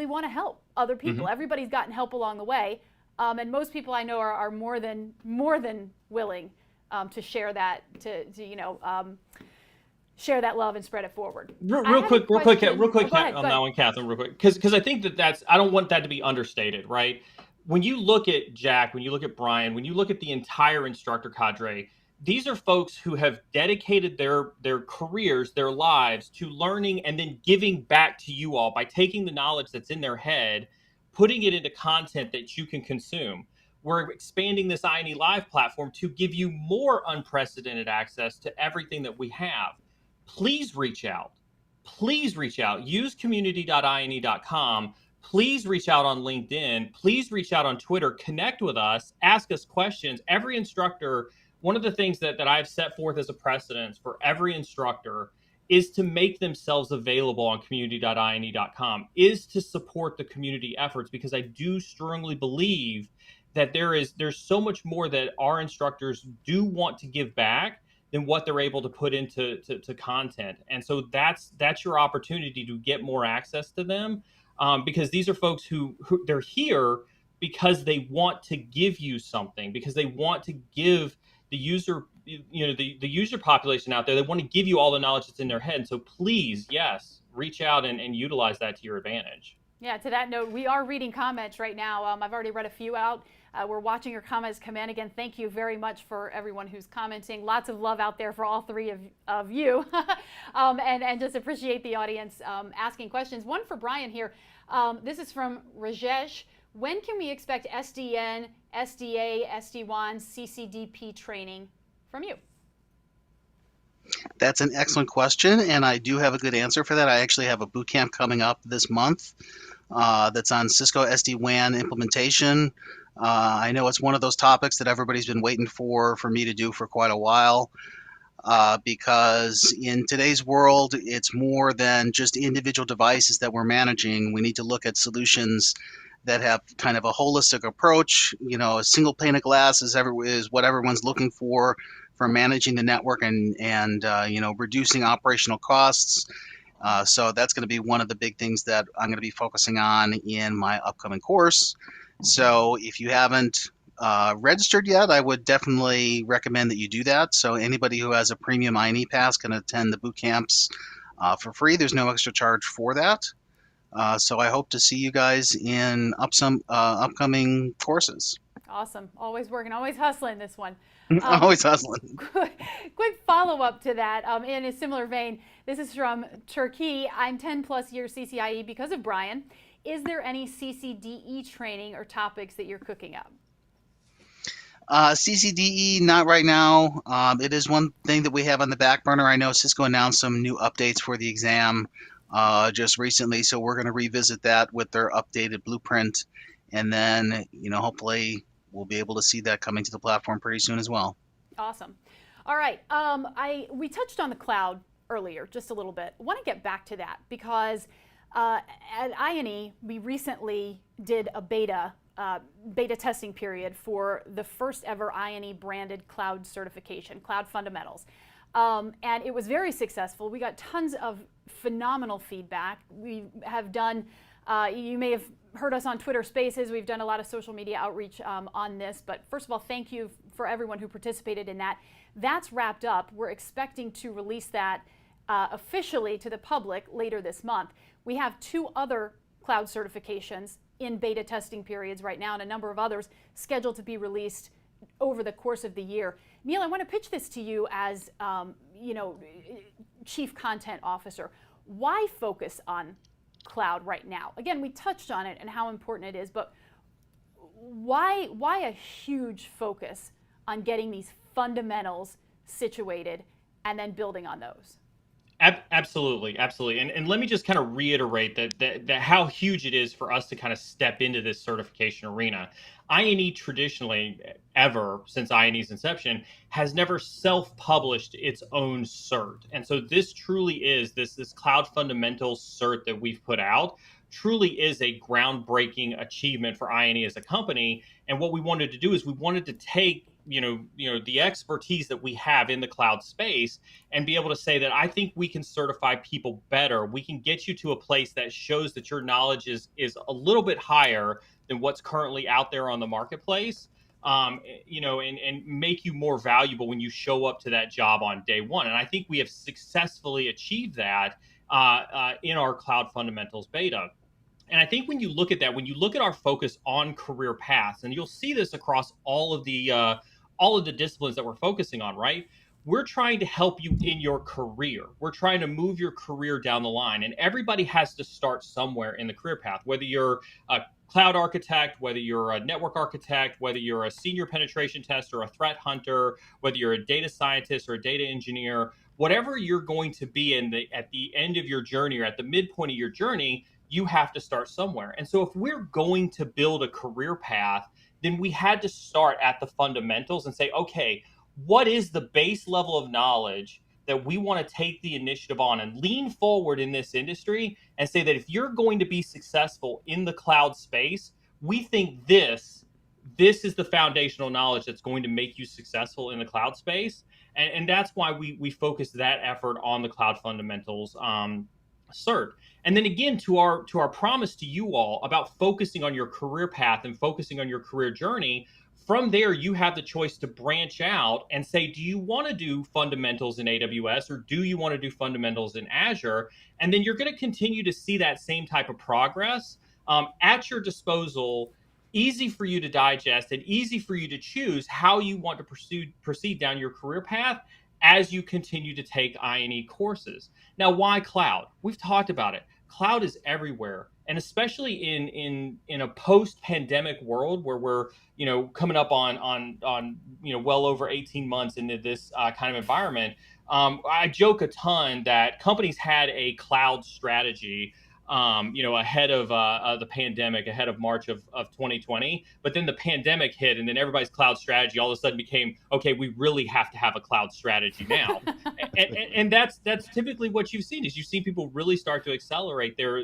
want to help other people. Mm-hmm. Everybody's gotten help along the way, and most people I know are more than willing to share that, share that love and spread it forward. Real quick on that one, Kathryn, real quick, because I think I don't want that to be understated, right? When you look at Jack, when you look at Brian, when you look at the entire instructor cadre, these are folks who have dedicated their careers, their lives to learning and then giving back to you all by taking the knowledge that's in their head, putting it into content that you can consume. We're expanding this INE Live platform to give you more unprecedented access to everything that we have. Please reach out. Use community.ine.com. Please reach out on LinkedIn. Please reach out on Twitter. Connect with us. Ask us questions. Every instructor, one of the things that I've set forth as a precedent for every instructor is to make themselves available on community.ine.com, is to support the community efforts, because I do strongly believe that there's so much more that our instructors do want to give back than what they're able to put into content. And so that's your opportunity to get more access to them. Because these are folks who they're here because they want to give you something, because they want to give the user, the user population out there, they want to give you all the knowledge that's in their head. And so please, yes, reach out and utilize that to your advantage. Yeah, to that note, we are reading comments right now. I've already read a few out. We're watching your comments come in. Again, thank you very much for everyone who's commenting. Lots of love out there for all three of you. And just appreciate the audience asking questions. One for Brian here. This is from Rajesh. When can we expect SDN, SDA, SD1, CCDP training from you? That's an excellent question, and I do have a good answer for that. I actually have a boot camp coming up this month that's on Cisco SD-WAN implementation. I know it's one of those topics that everybody's been waiting for me to do for quite a while, because in today's world, it's more than just individual devices that we're managing. We need to look at solutions that have kind of a holistic approach. A single pane of glass is what everyone's looking for managing the network and reducing operational costs. So that's going to be one of the big things that I'm going to be focusing on in my upcoming course. So if you haven't registered yet, I would definitely recommend that you do that. So anybody who has a premium INE pass can attend the boot camps for free. There's no extra charge for that. So I hope to see you guys in upcoming courses. Awesome. Always working, always hustling this one. Always hustling. Quick follow-up to that, in a similar vein. This is from Turkey. I'm 10 plus years CCIE because of Brian. Is there any CCDE training or topics that you're cooking up? CCDE, not right now. It is one thing that we have on the back burner. I know Cisco announced some new updates for the exam just recently, so we're going to revisit that with their updated blueprint, and then hopefully we'll be able to see that coming to the platform pretty soon as well. Awesome. All right. We touched on the cloud earlier just a little bit. I want to get back to that because at INE we recently did a beta testing period for the first ever INE branded cloud certification, Cloud Fundamentals. And it was very successful. We got tons of phenomenal feedback. We have done, you may have heard us on Twitter Spaces. We've done a lot of social media outreach on this. But first of all, thank you for everyone who participated in that. That's wrapped up. We're expecting to release that officially to the public later this month. We have 2 other cloud certifications in beta testing periods right now, and a number of others scheduled to be released over the course of the year. Neal, I want to pitch this to you as Chief Content Officer. Why focus on cloud right now? Again, we touched on it and how important it is, but why a huge focus on getting these fundamentals situated and then building on those? Absolutely. And let me just kind of reiterate that how huge it is for us to kind of step into this certification arena. INE traditionally, ever since INE's inception, has never self-published its own cert. And so this truly is, this Cloud Fundamentals cert that we've put out truly is a groundbreaking achievement for INE as a company. And what we wanted to do is we wanted to take the expertise that we have in the cloud space and be able to say that I think we can certify people better. We can get you to a place that shows that your knowledge is a little bit higher than what's currently out there on the marketplace, and make you more valuable when you show up to that job on day one. And I think we have successfully achieved that in our Cloud Fundamentals beta. And I think when you look at that, when you look at our focus on career paths, and you'll see this across all of the disciplines that we're focusing on, right? We're trying to help you in your career. We're trying to move your career down the line. And everybody has to start somewhere in the career path, whether you're a cloud architect, whether you're a network architect, whether you're a senior penetration tester, a threat hunter, whether you're a data scientist or a data engineer, whatever you're going to be at the end of your journey or at the midpoint of your journey, you have to start somewhere. And so if we're going to build a career path, then we had to start at the fundamentals and say, okay, what is the base level of knowledge that we want to take the initiative on and lean forward in this industry and say that if you're going to be successful in the cloud space, we think this is the foundational knowledge that's going to make you successful in the cloud space. And that's why we focus that effort on the Cloud Fundamentals cert. And then again, to our promise to you all about focusing on your career path and focusing on your career journey, from there, you have the choice to branch out and say, do you want to do fundamentals in AWS or do you want to do fundamentals in Azure? And then you're going to continue to see that same type of progress at your disposal, easy for you to digest and easy for you to choose how you want to proceed down your career path as you continue to take INE courses. Now, why cloud? We've talked about it. Cloud is everywhere. And especially in a post-pandemic world where we're, coming up on well over 18 months into this kind of environment, I joke a ton that companies had a cloud strategy ahead of the pandemic, ahead of March of 2020. But then the pandemic hit, and then everybody's cloud strategy all of a sudden became, okay, we really have to have a cloud strategy now. and that's typically what you've seen, is you've seen people really start to accelerate their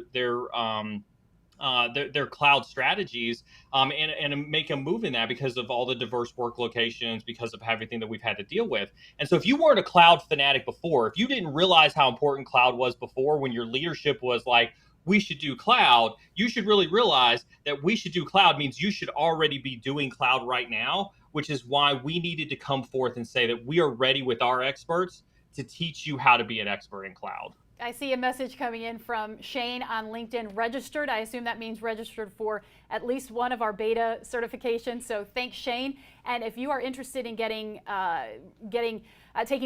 cloud strategies and make a move in that because of all the diverse work locations, because of everything that we've had to deal with. And so if you weren't a cloud fanatic before, if you didn't realize how important cloud was before, when your leadership was like, we should do cloud, you should really realize that we should do cloud means you should already be doing cloud right now, which is why we needed to come forth and say that we are ready with our experts to teach you how to be an expert in cloud. I see a message coming in from Shane on LinkedIn, registered. I assume that means registered for at least one of our beta certifications. So thanks, Shane. And if you are interested in taking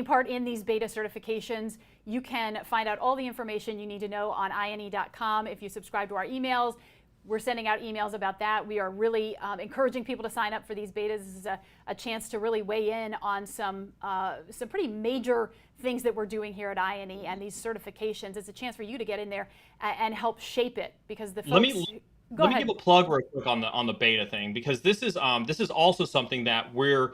part in these beta certifications, you can find out all the information you need to know on INE.com. If you subscribe to our emails, we're sending out emails about that. We are really encouraging people to sign up for these betas. This is a chance to really weigh in on some pretty major things that we're doing here at INE, and these certifications. It's a chance for you to get in there and help shape it, because the folks. Let me give a plug real quick on the beta thing, because this is also something that we're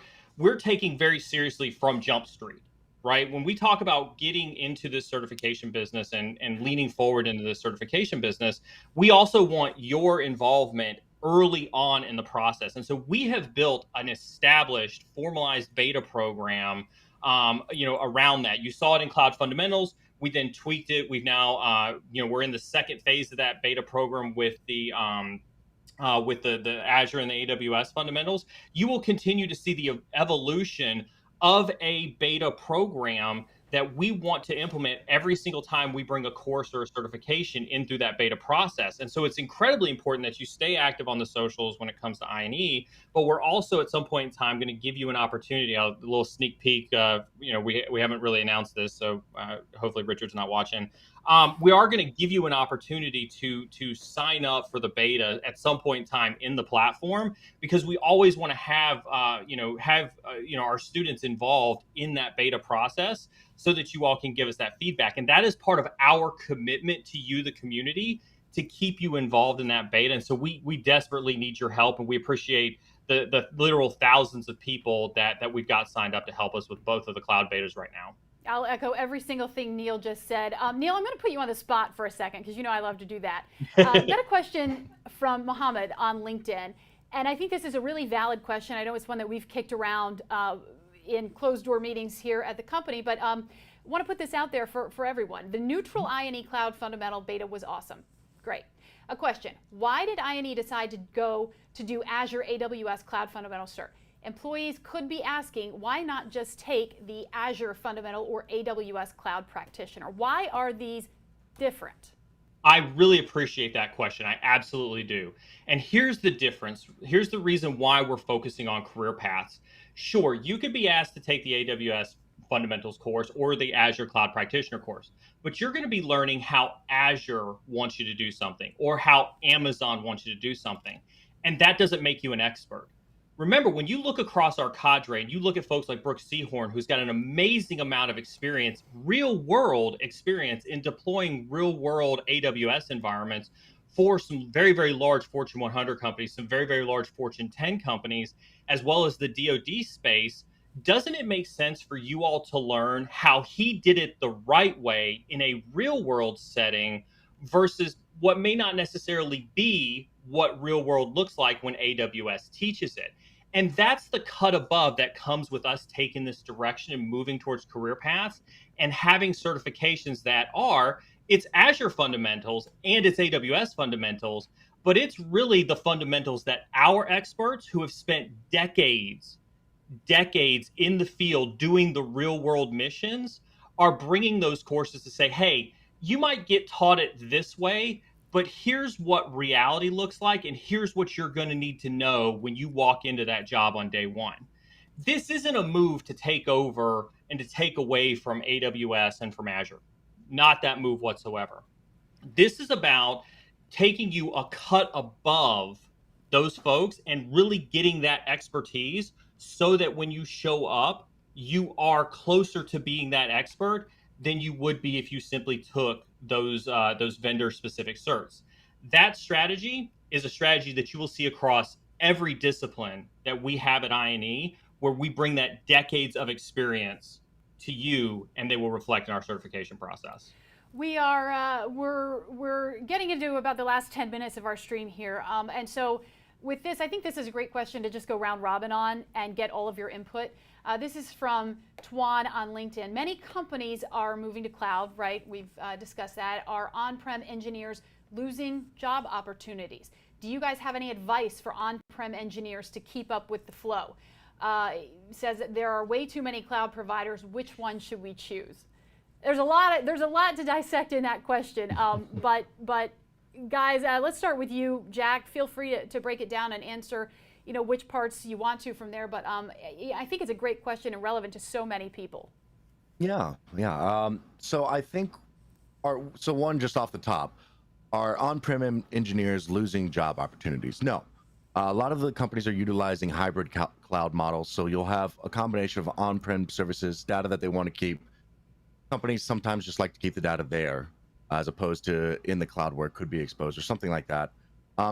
taking very seriously from Jump Street. Right? When we talk about getting into this certification business and leaning forward into this certification business, we also want your involvement early on in the process. And so we have built an established, formalized beta program, around that. You saw it in Cloud Fundamentals. We then tweaked it. We've now, we're in the second phase of that beta program with the Azure and the AWS fundamentals. You will continue to see the evolution of a beta program that we want to implement every single time we bring a course or a certification in through that beta process. And so it's incredibly important that you stay active on the socials when it comes to INE, but we're also at some point in time going to give you an opportunity, a little sneak peek. We haven't really announced this, so hopefully Richard's not watching. We are going to give you an opportunity to sign up for the beta at some point in time in the platform, because we always want to have our students involved in that beta process, so that you all can give us that feedback. And that is part of our commitment to you, the community, to keep you involved in that beta. And so we desperately need your help, and we appreciate the literal thousands of people that we've got signed up to help us with both of the cloud betas right now. I'll echo every single thing Neal just said. Neal, I'm going to put you on the spot for a second, because you know I love to do that. Got a question from Mohammed on LinkedIn, and I think this is a really valid question. I know it's one that we've kicked around in closed-door meetings here at the company, but I want to put this out there for everyone. The neutral INE Cloud Fundamental Beta was awesome. Great. A question: why did INE decide to go to do Azure AWS Cloud Fundamental Cert? Employees could be asking, why not just take the Azure Fundamental or AWS Cloud Practitioner? Why are these different? I really appreciate that question. I absolutely do. And here's the difference. Here's the reason why we're focusing on career paths. Sure, you could be asked to take the AWS Fundamentals course or the Azure Cloud Practitioner course, but you're going to be learning how Azure wants you to do something, or how Amazon wants you to do something. And that doesn't make you an expert. Remember, when you look across our cadre and you look at folks like Brooke Seahorn, who's got an amazing amount of experience, real world experience in deploying real world AWS environments for some very, very large Fortune 100 companies, some very, very large Fortune 10 companies, as well as the DoD space, doesn't it make sense for you all to learn how he did it the right way in a real world setting versus what may not necessarily be what real world looks like when AWS teaches it? And that's the cut above that comes with us taking this direction and moving towards career paths and having certifications that are, it's Azure fundamentals and it's AWS fundamentals, but it's really the fundamentals that our experts who have spent decades in the field doing the real world missions are bringing those courses to say, hey, you might get taught it this way, but here's what reality looks like, and here's what you're going to need to know when you walk into that job on day one. This isn't a move to take over and to take away from AWS and from Azure. Not that move whatsoever. This is about taking you a cut above those folks and really getting that expertise so that when you show up, you are closer to being that expert than you would be if you simply took those vendor-specific certs. That strategy is a strategy that you will see across every discipline that we have at INE, where we bring that decades of experience to you, and they will reflect in our certification process. We are we're getting into about the last 10 minutes of our stream here, and so with this, I think this is a great question to just go round robin on and get all of your input. This is from Tuan on LinkedIn. Many companies are moving to cloud, right? We've discussed that. Are on-prem engineers losing job opportunities? Do you guys have any advice for on-prem engineers to keep up with the flow? Says that there are way too many cloud providers. Which one should we choose? There's a lot to dissect in that question. But guys, let's start with you, Jack. Feel free to break it down and answer, which parts you want to from there. But I think it's a great question and relevant to so many people. Yeah. So I think, one just off the top, are on-prem engineers losing job opportunities? No. A lot of the companies are utilizing hybrid cloud models. So you'll have a combination of on-prem services, data that they want to keep. Companies sometimes just like to keep the data there, as opposed to in the cloud where it could be exposed or something like that.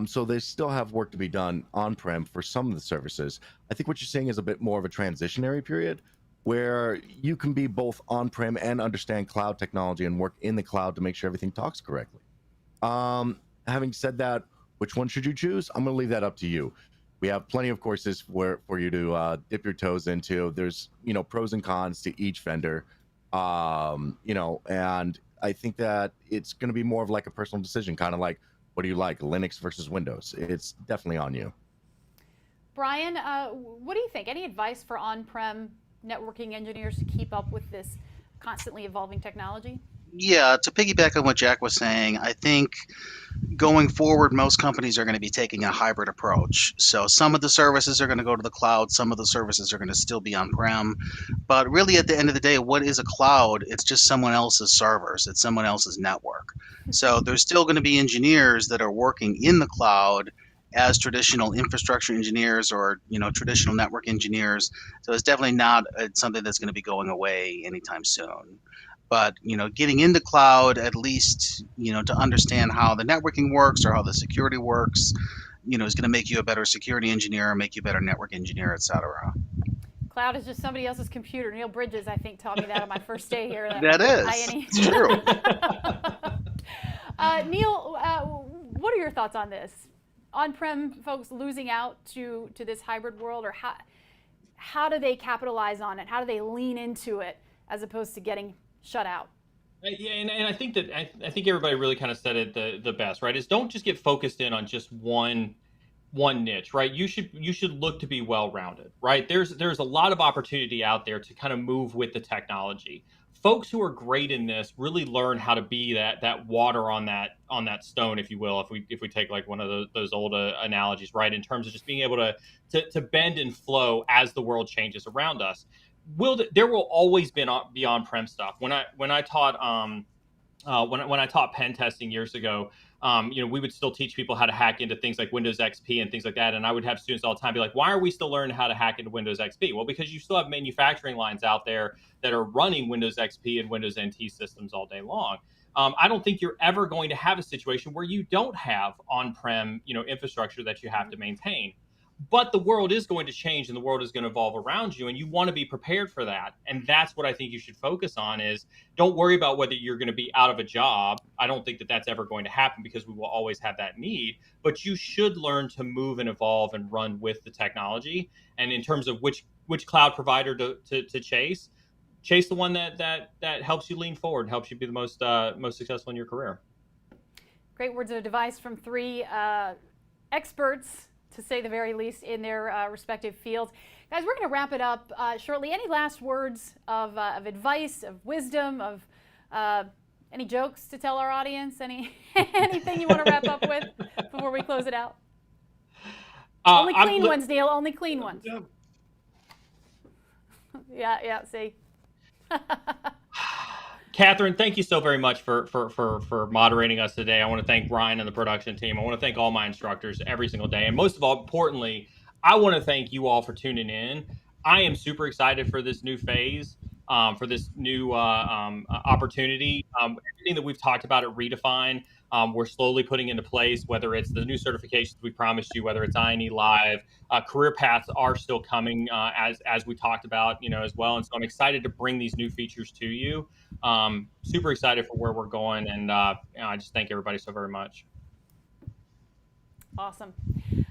So they still have work to be done on-prem for some of the services. I think what you're seeing is a bit more of a transitionary period where you can be both on-prem and understand cloud technology and work in the cloud to make sure everything talks correctly. Having said that, which one should you choose? I'm going to leave that up to you. We have plenty of courses for you to dip your toes into. There's, pros and cons to each vendor, and I think that it's going to be more of like a personal decision, kind of like, what do you like, Linux versus Windows? It's definitely on you. Brian, what do you think? Any advice for on-prem networking engineers to keep up with this constantly evolving technology? Yeah, to piggyback on what Jack was saying, I think going forward, most companies are going to be taking a hybrid approach. So some of the services are going to go to the cloud, some of the services are going to still be on-prem. But really, at the end of the day, what is a cloud? It's just someone else's servers, it's someone else's network. So there's still going to be engineers that are working in the cloud as traditional infrastructure engineers or traditional network engineers. So it's definitely not something that's going to be going away anytime soon. But getting into cloud, at least to understand how the networking works or how the security works, is going to make you a better security engineer, make you a better network engineer, etc. Cloud is just somebody else's computer. Neal Bridges, I think, taught me that on my first day here. That is. INE. It's true. Neal, what are your thoughts on this? On-prem folks losing out to this hybrid world, or how do they capitalize on it? How do they lean into it as opposed to getting shut out? Yeah, and I think that I think everybody really kind of said it the best, right? Is don't just get focused in on just one niche, right? You should look to be well-rounded, right? There's a lot of opportunity out there to kind of move with the technology. Folks who are great in this really learn how to be that water on that stone, if you will. If we take like one of those old analogies, right? In terms of just being able to bend and flow as the world changes around us. There will always be on-prem stuff. When I taught when I taught pen testing years ago, we would still teach people how to hack into things like Windows XP and things like that. And I would have students all the time be like, "Why are we still learning how to hack into Windows XP?" Well, because you still have manufacturing lines out there that are running Windows XP and Windows NT systems all day long. I don't think you're ever going to have a situation where you don't have on-prem, infrastructure that you have to maintain. But the world is going to change and the world is going to evolve around you, and you want to be prepared for that. And that's what I think you should focus on is don't worry about whether you're going to be out of a job. I don't think that that's ever going to happen because we will always have that need, but you should learn to move and evolve and run with the technology. And in terms of which cloud provider to chase the one that helps you lean forward and helps you be the most successful in your career. Great words of advice from three experts, to say the very least, in their respective fields. Guys, we're going to wrap it up shortly. Any last words of advice, of wisdom, of any jokes to tell our audience? Anything you want to wrap up with before we close it out? Only clean ones, Neal. Only clean ones. Yeah. See. Kathryn, thank you so very much for moderating us today. I want to thank Brian and the production team. I want to thank all my instructors every single day. And most of all, importantly, I want to thank you all for tuning in. I am super excited for this new phase, for this new opportunity. Everything that we've talked about at Redefine, we're slowly putting into place, whether it's the new certifications we promised you, whether it's INE Live, career paths are still coming as we talked about, as well. And so I'm excited to bring these new features to you. Super excited for where we're going. And I just thank everybody so very much. Awesome.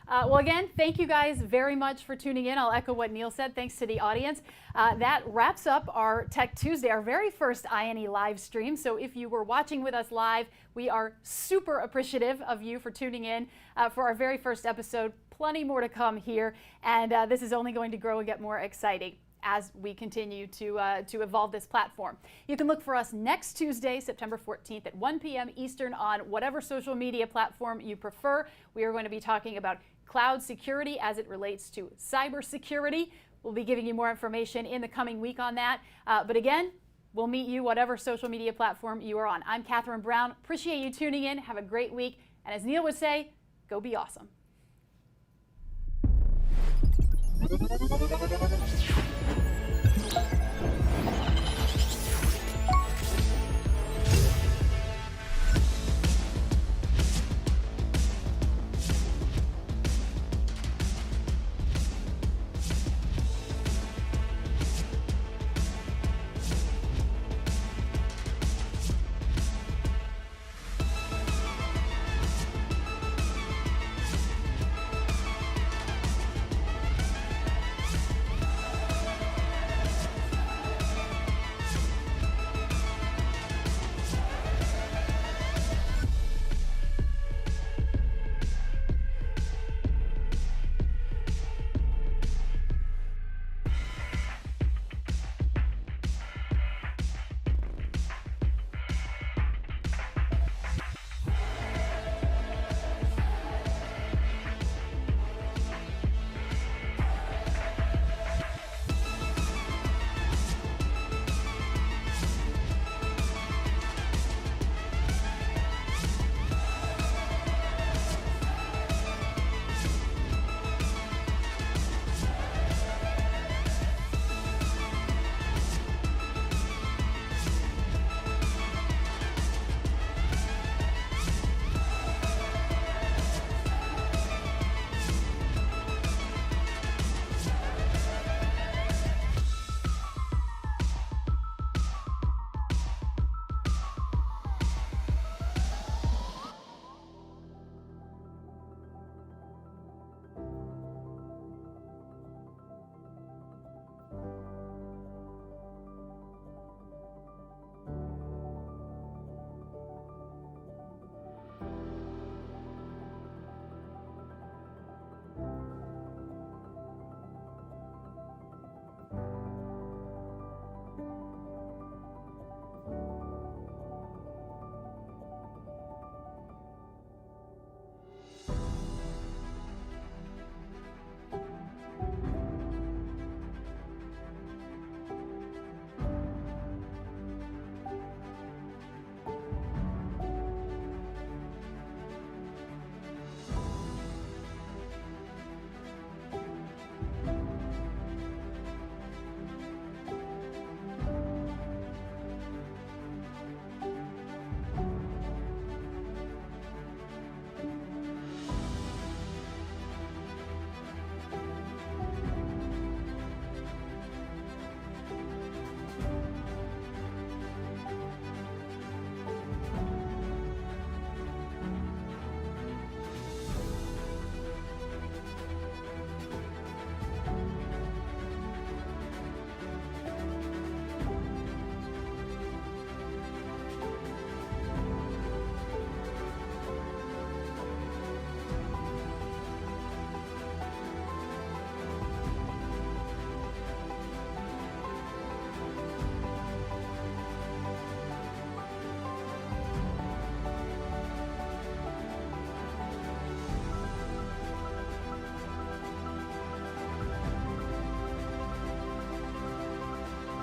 Well, again, thank you guys very much for tuning in. I'll echo what Neal said. Thanks to the audience. That wraps up our Tech Tuesday, our very first INE live stream. So if you were watching with us live, we are super appreciative of you for tuning in for our very first episode. Plenty more to come here, and this is only going to grow and get more exciting. as we continue to evolve this platform. You can look for us next Tuesday, September 14th at 1 p.m. Eastern on whatever social media platform you prefer. We are going to be talking about cloud security as it relates to cybersecurity. We'll be giving you more information in the coming week on that. But again, we'll meet you whatever social media platform you are on. I'm Kathryn Brown. Appreciate you tuning in. Have a great week. And as Neal would say, go be awesome.